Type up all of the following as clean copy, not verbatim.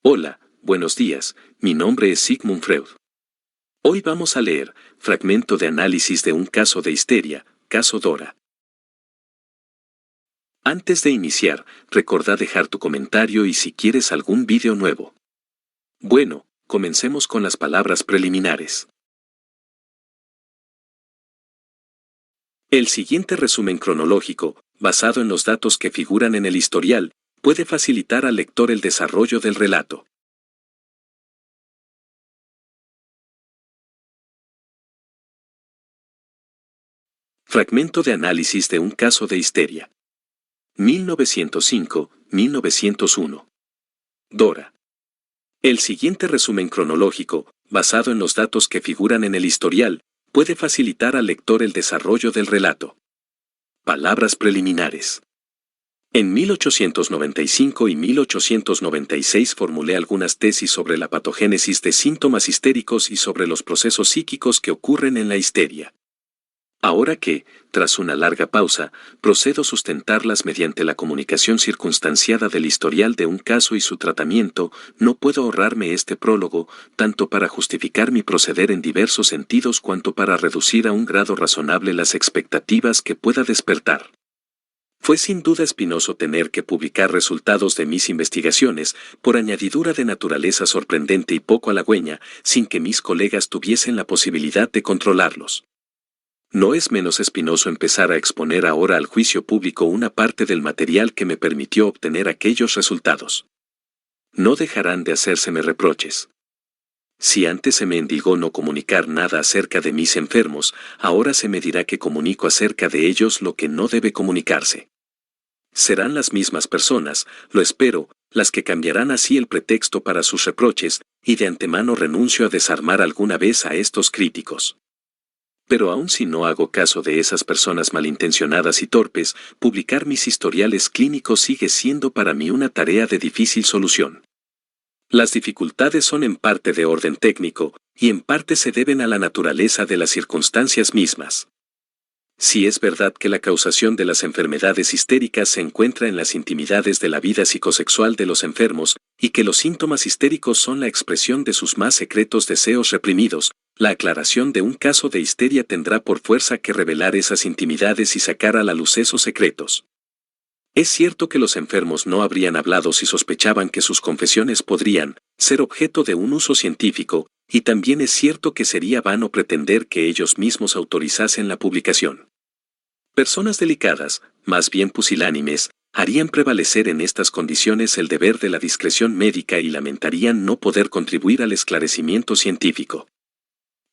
Hola, buenos días, mi nombre es Sigmund Freud. Hoy vamos a leer, fragmento de análisis de un caso de histeria, caso Dora. Antes de iniciar, recordá dejar tu comentario y si quieres algún vídeo nuevo. Bueno, comencemos con las palabras preliminares. El siguiente resumen cronológico, basado en los datos que figuran en el historial, puede facilitar al lector el desarrollo del relato. Fragmento de análisis de un caso de histeria. 1905-1901. Dora. El siguiente resumen cronológico, basado en los datos que figuran en el historial, puede facilitar al lector el desarrollo del relato. Palabras preliminares. En 1895 y 1896 formulé algunas tesis sobre la patogénesis de síntomas histéricos y sobre los procesos psíquicos que ocurren en la histeria. Ahora que, tras una larga pausa, procedo a sustentarlas mediante la comunicación circunstanciada del historial de un caso y su tratamiento, no puedo ahorrarme este prólogo, tanto para justificar mi proceder en diversos sentidos cuanto para reducir a un grado razonable las expectativas que pueda despertar. Fue sin duda espinoso tener que publicar resultados de mis investigaciones, por añadidura de naturaleza sorprendente y poco halagüeña, sin que mis colegas tuviesen la posibilidad de controlarlos. No es menos espinoso empezar a exponer ahora al juicio público una parte del material que me permitió obtener aquellos resultados. No dejarán de hacérseme reproches. Si antes se me endilgó no comunicar nada acerca de mis enfermos, ahora se me dirá que comunico acerca de ellos lo que no debe comunicarse. Serán las mismas personas, lo espero, las que cambiarán así el pretexto para sus reproches, y de antemano renuncio a desarmar alguna vez a estos críticos. Pero aun si no hago caso de esas personas malintencionadas y torpes, publicar mis historiales clínicos sigue siendo para mí una tarea de difícil solución. Las dificultades son en parte de orden técnico, y en parte se deben a la naturaleza de las circunstancias mismas. Si es verdad que la causación de las enfermedades histéricas se encuentra en las intimidades de la vida psicosexual de los enfermos, y que los síntomas histéricos son la expresión de sus más secretos deseos reprimidos, la aclaración de un caso de histeria tendrá por fuerza que revelar esas intimidades y sacar a la luz esos secretos. Es cierto que los enfermos no habrían hablado si sospechaban que sus confesiones podrían ser objeto de un uso científico, y también es cierto que sería vano pretender que ellos mismos autorizasen la publicación. Personas delicadas, más bien pusilánimes, harían prevalecer en estas condiciones el deber de la discreción médica y lamentarían no poder contribuir al esclarecimiento científico.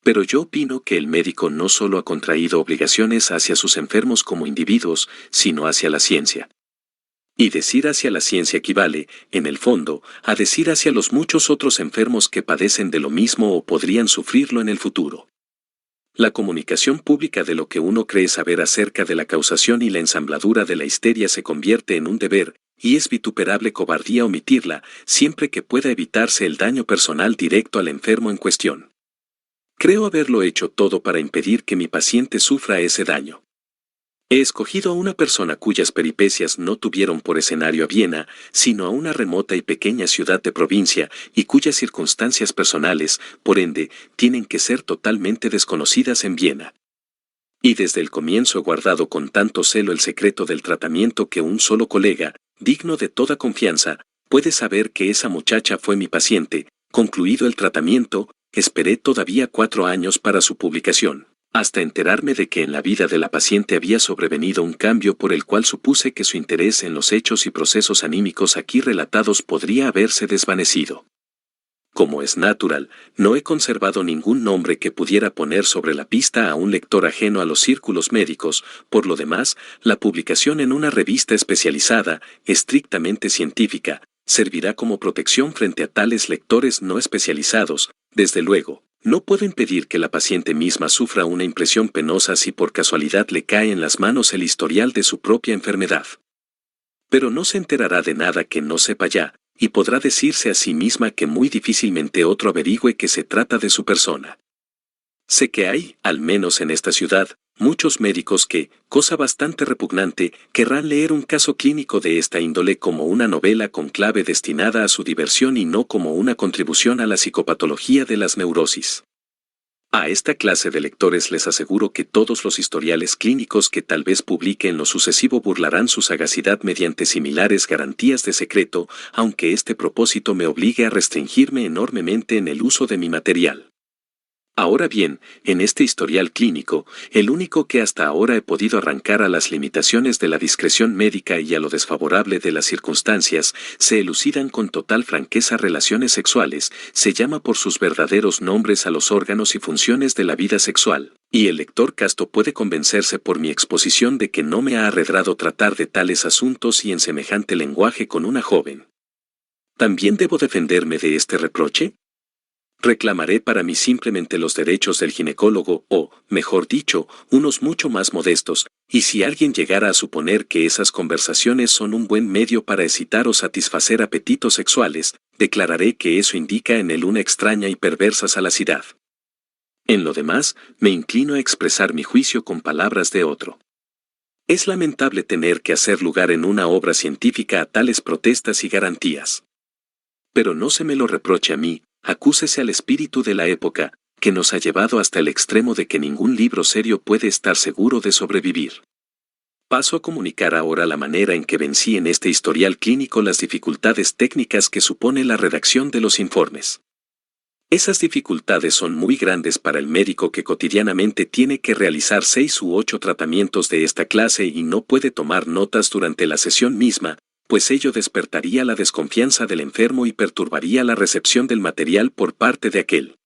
Pero yo opino que el médico no solo ha contraído obligaciones hacia sus enfermos como individuos, sino hacia la ciencia. Y decir hacia la ciencia equivale, en el fondo, a decir hacia los muchos otros enfermos que padecen de lo mismo o podrían sufrirlo en el futuro. La comunicación pública de lo que uno cree saber acerca de la causación y la ensambladura de la histeria se convierte en un deber, y es vituperable cobardía omitirla, siempre que pueda evitarse el daño personal directo al enfermo en cuestión. Creo haberlo hecho todo para impedir que mi paciente sufra ese daño. He escogido a una persona cuyas peripecias no tuvieron por escenario a Viena, sino a una remota y pequeña ciudad de provincia, y cuyas circunstancias personales, por ende, tienen que ser totalmente desconocidas en Viena. Y desde el comienzo he guardado con tanto celo el secreto del tratamiento que un solo colega, digno de toda confianza, puede saber que esa muchacha fue mi paciente. Concluido el tratamiento, esperé todavía 4 años para su publicación, hasta enterarme de que en la vida de la paciente había sobrevenido un cambio por el cual supuse que su interés en los hechos y procesos anímicos aquí relatados podría haberse desvanecido. Como es natural, no he conservado ningún nombre que pudiera poner sobre la pista a un lector ajeno a los círculos médicos. Por lo demás, la publicación en una revista especializada, estrictamente científica, servirá como protección frente a tales lectores no especializados. Desde luego, no puedo impedir que la paciente misma sufra una impresión penosa si por casualidad le cae en las manos el historial de su propia enfermedad. Pero no se enterará de nada que no sepa ya, y podrá decirse a sí misma que muy difícilmente otro averigüe que se trata de su persona. Sé que hay, al menos en esta ciudad, Muchos médicos que, cosa bastante repugnante, querrán leer un caso clínico de esta índole como una novela con clave destinada a su diversión y no como una contribución a la psicopatología de las neurosis. A esta clase de lectores les aseguro que todos los historiales clínicos que tal vez publique en lo sucesivo burlarán su sagacidad mediante similares garantías de secreto, aunque este propósito me obligue a restringirme enormemente en el uso de mi material. Ahora bien, en este historial clínico, el único que hasta ahora he podido arrancar a las limitaciones de la discreción médica y a lo desfavorable de las circunstancias, se elucidan con total franqueza relaciones sexuales, se llama por sus verdaderos nombres a los órganos y funciones de la vida sexual, y el lector casto puede convencerse por mi exposición de que no me ha arredrado tratar de tales asuntos y en semejante lenguaje con una joven. ¿También debo defenderme de este reproche? Reclamaré para mí simplemente los derechos del ginecólogo o, mejor dicho, unos mucho más modestos, y si alguien llegara a suponer que esas conversaciones son un buen medio para excitar o satisfacer apetitos sexuales, declararé que eso indica en él una extraña y perversa salacidad. En lo demás, me inclino a expresar mi juicio con palabras de otro. Es lamentable tener que hacer lugar en una obra científica a tales protestas y garantías. Pero no se me lo reproche a mí, acúsese al espíritu de la época, que nos ha llevado hasta el extremo de que ningún libro serio puede estar seguro de sobrevivir. Paso a comunicar ahora la manera en que vencí en este historial clínico las dificultades técnicas que supone la redacción de los informes. Esas dificultades son muy grandes para el médico que cotidianamente tiene que realizar 6 u 8 tratamientos de esta clase y no puede tomar notas durante la sesión misma, pues ello despertaría la desconfianza del enfermo y perturbaría la recepción del material por parte de aquel.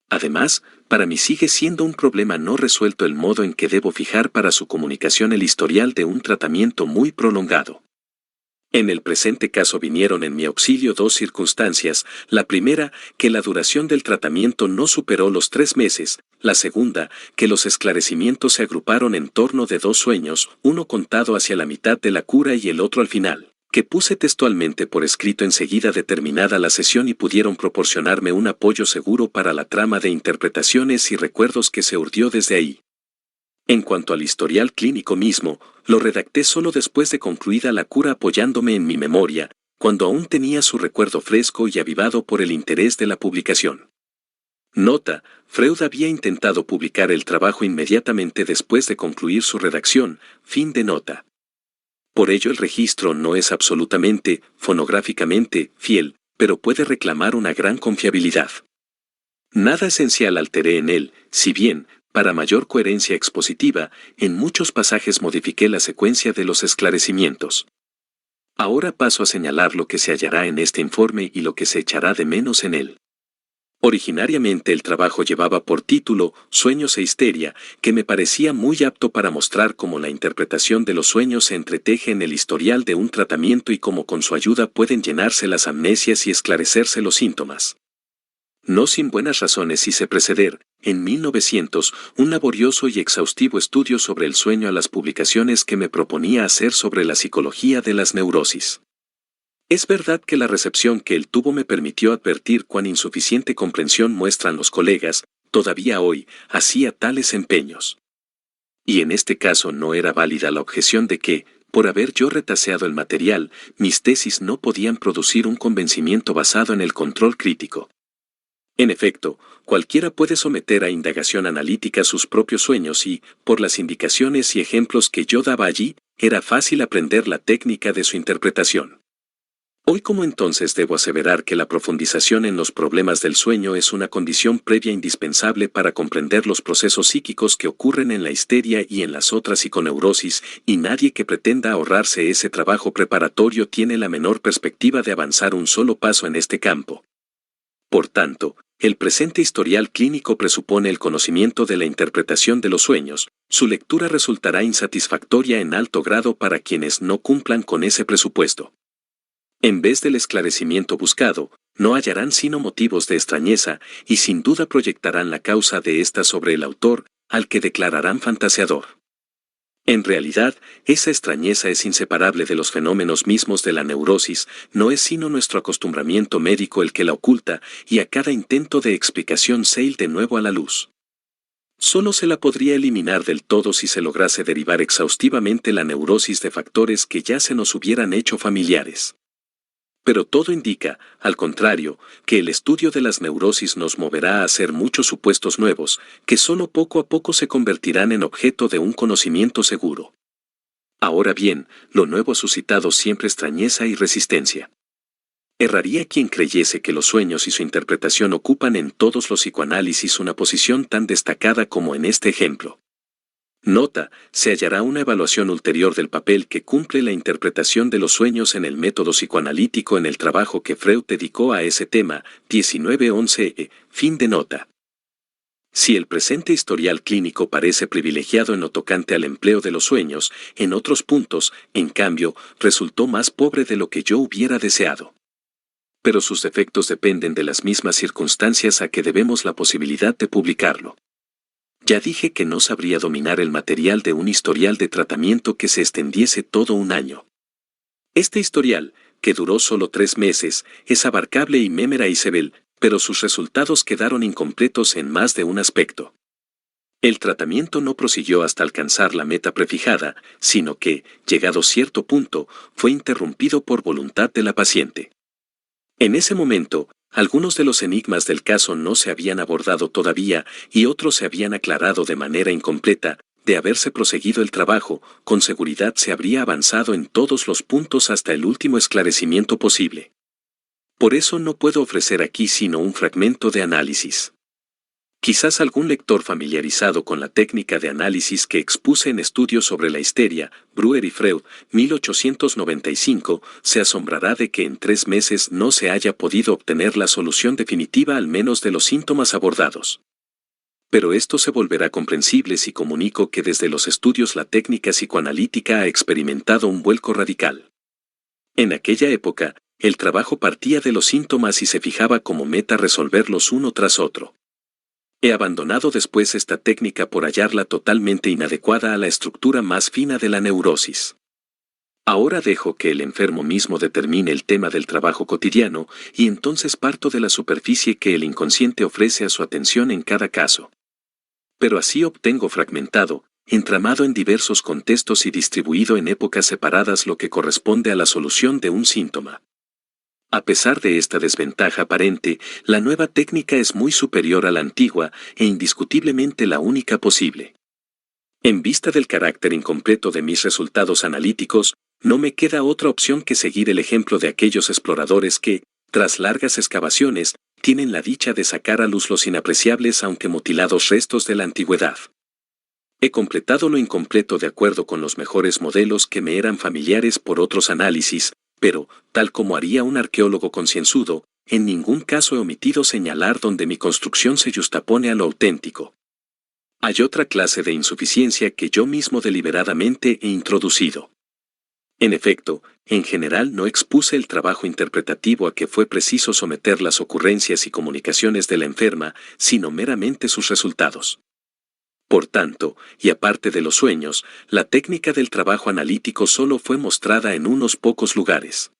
Además, para mí sigue siendo un problema no resuelto el modo en que debo fijar para su comunicación el historial de un tratamiento muy prolongado. En el presente caso vinieron en mi auxilio 2 circunstancias, la primera, que la duración del tratamiento no superó los 3 meses, la segunda, que los esclarecimientos se agruparon en torno de 2 sueños, uno contado hacia la mitad de la cura y el otro al final, que puse textualmente por escrito enseguida de terminada la sesión y pudieron proporcionarme un apoyo seguro para la trama de interpretaciones y recuerdos que se urdió desde ahí. En cuanto al historial clínico mismo, lo redacté solo después de concluida la cura apoyándome en mi memoria, cuando aún tenía su recuerdo fresco y avivado por el interés de la publicación. Nota: Freud había intentado publicar el trabajo inmediatamente después de concluir su redacción, fin de nota. Por ello el registro no es absolutamente, fonográficamente, fiel, pero puede reclamar una gran confiabilidad. Nada esencial alteré en él, si bien, para mayor coherencia expositiva, en muchos pasajes modifiqué la secuencia de los esclarecimientos. Ahora paso a señalar lo que se hallará en este informe y lo que se echará de menos en él. Originariamente el trabajo llevaba por título Sueños e histeria, que me parecía muy apto para mostrar cómo la interpretación de los sueños se entreteje en el historial de un tratamiento y cómo con su ayuda pueden llenarse las amnesias y esclarecerse los síntomas. No sin buenas razones hice preceder, en 1900, un laborioso y exhaustivo estudio sobre el sueño a las publicaciones que me proponía hacer sobre la psicología de las neurosis. Es verdad que la recepción que él tuvo me permitió advertir cuán insuficiente comprensión muestran los colegas, todavía hoy, hacia tales empeños. Y en este caso no era válida la objeción de que, por haber yo retaseado el material, mis tesis no podían producir un convencimiento basado en el control crítico. En efecto, cualquiera puede someter a indagación analítica sus propios sueños y, por las indicaciones y ejemplos que yo daba allí, era fácil aprender la técnica de su interpretación. Hoy como entonces debo aseverar que la profundización en los problemas del sueño es una condición previa indispensable para comprender los procesos psíquicos que ocurren en la histeria y en las otras psiconeurosis, y nadie que pretenda ahorrarse ese trabajo preparatorio tiene la menor perspectiva de avanzar un solo paso en este campo. Por tanto, el presente historial clínico presupone el conocimiento de la interpretación de los sueños, su lectura resultará insatisfactoria en alto grado para quienes no cumplan con ese presupuesto. En vez del esclarecimiento buscado, no hallarán sino motivos de extrañeza y sin duda proyectarán la causa de ésta sobre el autor, al que declararán fantaseador. En realidad, esa extrañeza es inseparable de los fenómenos mismos de la neurosis, no es sino nuestro acostumbramiento médico el que la oculta, y a cada intento de explicación sale de nuevo a la luz. Solo se la podría eliminar del todo si se lograse derivar exhaustivamente la neurosis de factores que ya se nos hubieran hecho familiares. Pero todo indica, al contrario, que el estudio de las neurosis nos moverá a hacer muchos supuestos nuevos, que solo poco a poco se convertirán en objeto de un conocimiento seguro. Ahora bien, lo nuevo ha suscitado siempre extrañeza y resistencia. Erraría quien creyese que los sueños y su interpretación ocupan en todos los psicoanálisis una posición tan destacada como en este ejemplo. Nota, se hallará una evaluación ulterior del papel que cumple la interpretación de los sueños en el método psicoanalítico en el trabajo que Freud dedicó a ese tema, 1911, fin de nota. Si el presente historial clínico parece privilegiado en lo tocante al empleo de los sueños, en otros puntos, en cambio, resultó más pobre de lo que yo hubiera deseado. Pero sus defectos dependen de las mismas circunstancias a que debemos la posibilidad de publicarlo. Ya dije que no sabría dominar el material de un historial de tratamiento que se extendiese todo un año. Este historial, que duró solo 3 meses, es abarcable y memorizable, pero sus resultados quedaron incompletos en más de un aspecto. El tratamiento no prosiguió hasta alcanzar la meta prefijada, sino que, llegado cierto punto, fue interrumpido por voluntad de la paciente. En ese momento, algunos de los enigmas del caso no se habían abordado todavía y otros se habían aclarado de manera incompleta. De haberse proseguido el trabajo, con seguridad se habría avanzado en todos los puntos hasta el último esclarecimiento posible. Por eso no puedo ofrecer aquí sino un fragmento de análisis. Quizás algún lector familiarizado con la técnica de análisis que expuse en Estudios sobre la histeria, Breuer y Freud, 1895, se asombrará de que en 3 meses no se haya podido obtener la solución definitiva al menos de los síntomas abordados. Pero esto se volverá comprensible si comunico que desde los estudios la técnica psicoanalítica ha experimentado un vuelco radical. En aquella época, el trabajo partía de los síntomas y se fijaba como meta resolverlos uno tras otro. He abandonado después esta técnica por hallarla totalmente inadecuada a la estructura más fina de la neurosis. Ahora dejo que el enfermo mismo determine el tema del trabajo cotidiano y entonces parto de la superficie que el inconsciente ofrece a su atención en cada caso. Pero así obtengo fragmentado, entramado en diversos contextos y distribuido en épocas separadas lo que corresponde a la solución de un síntoma. A pesar de esta desventaja aparente, la nueva técnica es muy superior a la antigua e indiscutiblemente la única posible. En vista del carácter incompleto de mis resultados analíticos, no me queda otra opción que seguir el ejemplo de aquellos exploradores que, tras largas excavaciones, tienen la dicha de sacar a luz los inapreciables aunque mutilados restos de la antigüedad. He completado lo incompleto de acuerdo con los mejores modelos que me eran familiares por otros análisis, pero, tal como haría un arqueólogo concienzudo, en ningún caso he omitido señalar donde mi construcción se justapone a lo auténtico. Hay otra clase de insuficiencia que yo mismo deliberadamente he introducido. En efecto, en general no expuse el trabajo interpretativo a que fue preciso someter las ocurrencias y comunicaciones de la enferma, sino meramente sus resultados. Por tanto, y aparte de los sueños, la técnica del trabajo analítico solo fue mostrada en unos pocos lugares.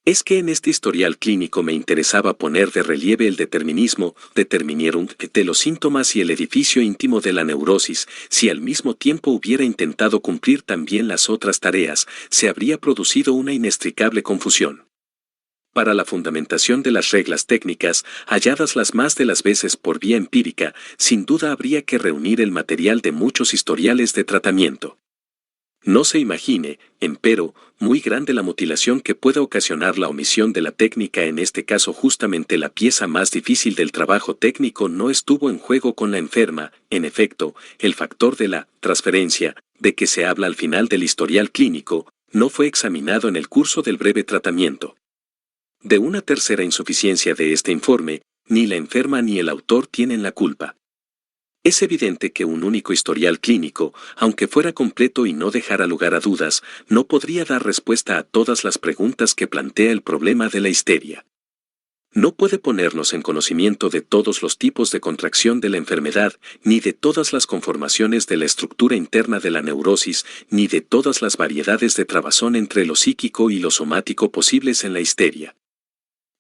Es que en este historial clínico me interesaba poner de relieve el determinismo, determinierung, de los síntomas y el edificio íntimo de la neurosis. Si al mismo tiempo hubiera intentado cumplir también las otras tareas, se habría producido una inextricable confusión. Para la fundamentación de las reglas técnicas, halladas las más de las veces por vía empírica, sin duda habría que reunir el material de muchos historiales de tratamiento. No se imagine, empero, muy grande la mutilación que pueda ocasionar la omisión de la técnica. En este caso justamente la pieza más difícil del trabajo técnico no estuvo en juego con la enferma. En efecto, el factor de la transferencia, de que se habla al final del historial clínico, no fue examinado en el curso del breve tratamiento. De una tercera insuficiencia de este informe, ni la enferma ni el autor tienen la culpa. Es evidente que un único historial clínico, aunque fuera completo y no dejara lugar a dudas, no podría dar respuesta a todas las preguntas que plantea el problema de la histeria. No puede ponernos en conocimiento de todos los tipos de contracción de la enfermedad, ni de todas las conformaciones de la estructura interna de la neurosis, ni de todas las variedades de trabazón entre lo psíquico y lo somático posibles en la histeria.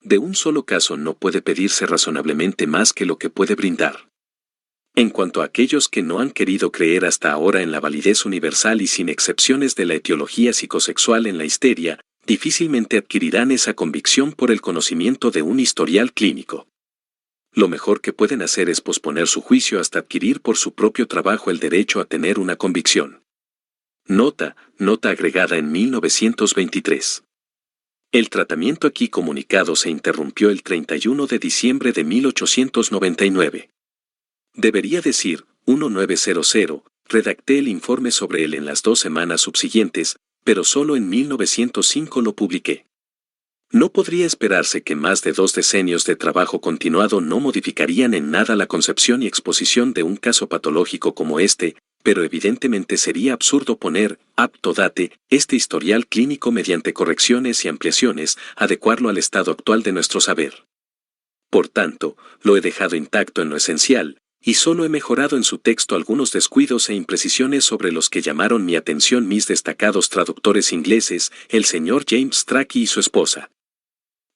De un solo caso no puede pedirse razonablemente más que lo que puede brindar. En cuanto a aquellos que no han querido creer hasta ahora en la validez universal y sin excepciones de la etiología psicosexual en la histeria, difícilmente adquirirán esa convicción por el conocimiento de un historial clínico. Lo mejor que pueden hacer es posponer su juicio hasta adquirir por su propio trabajo el derecho a tener una convicción. Nota agregada en 1923. El tratamiento aquí comunicado se interrumpió el 31 de diciembre de 1899. Debería decir, 1900, redacté el informe sobre él en las 2 semanas subsiguientes, pero solo en 1905 lo publiqué. No podría esperarse que más de 2 decenios de trabajo continuado no modificarían en nada la concepción y exposición de un caso patológico como este, pero evidentemente sería absurdo poner, apto date, este historial clínico mediante correcciones y ampliaciones, adecuarlo al estado actual de nuestro saber. Por tanto, lo he dejado intacto en lo esencial, y solo he mejorado en su texto algunos descuidos e imprecisiones sobre los que llamaron mi atención mis destacados traductores ingleses, el señor James Strachey y su esposa.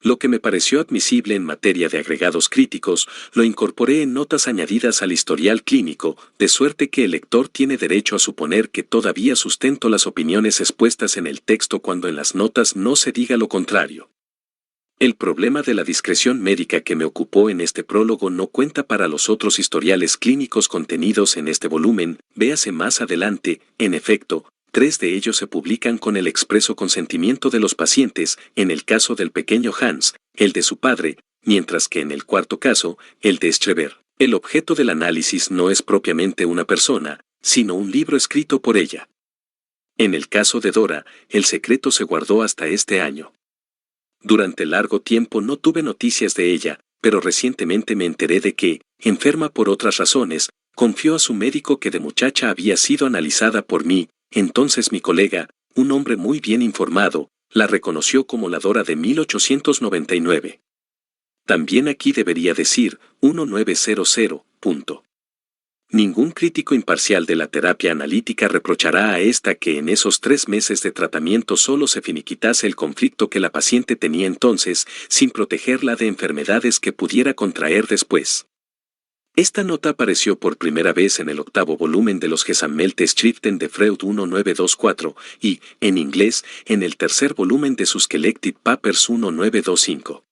Lo que me pareció admisible en materia de agregados críticos, lo incorporé en notas añadidas al historial clínico, de suerte que el lector tiene derecho a suponer que todavía sustento las opiniones expuestas en el texto cuando en las notas no se diga lo contrario. El problema de la discreción médica que me ocupó en este prólogo no cuenta para los otros historiales clínicos contenidos en este volumen, véase más adelante. En efecto, 3 de ellos se publican con el expreso consentimiento de los pacientes, en el caso del pequeño Hans, el de su padre, mientras que en el 4º caso, el de Streber, el objeto del análisis no es propiamente una persona, sino un libro escrito por ella. En el caso de Dora, el secreto se guardó hasta este año. Durante largo tiempo no tuve noticias de ella, pero recientemente me enteré de que, enferma por otras razones, confió a su médico que de muchacha había sido analizada por mí. Entonces mi colega, un hombre muy bien informado, la reconoció como la Dora de 1899. También aquí debería decir, 1900, punto. Ningún crítico imparcial de la terapia analítica reprochará a esta que en esos 3 meses de tratamiento solo se finiquitase el conflicto que la paciente tenía entonces, sin protegerla de enfermedades que pudiera contraer después. Esta nota apareció por primera vez en el 8º volumen de los Gesammelte-Schriften de Freud 1924 y, en inglés, en el 3er volumen de sus Collected Papers 1925.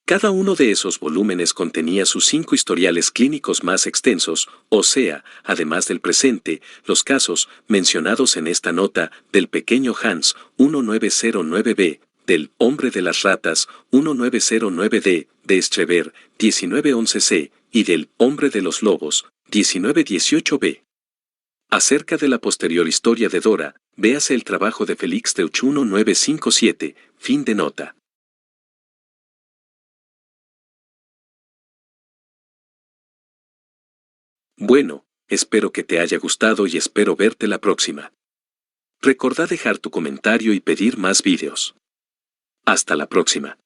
Cada uno de esos volúmenes contenía sus 5 historiales clínicos más extensos, o sea, además del presente, los casos, mencionados en esta nota, del pequeño Hans, 1909b, del hombre de las ratas, 1909d, de Streber, 1911c, y del hombre de los lobos, 1918b. Acerca de la posterior historia de Dora, véase el trabajo de Félix Deutsch 1957, fin de nota. Bueno, espero que te haya gustado y espero verte la próxima. Recordá dejar tu comentario y pedir más vídeos. Hasta la próxima.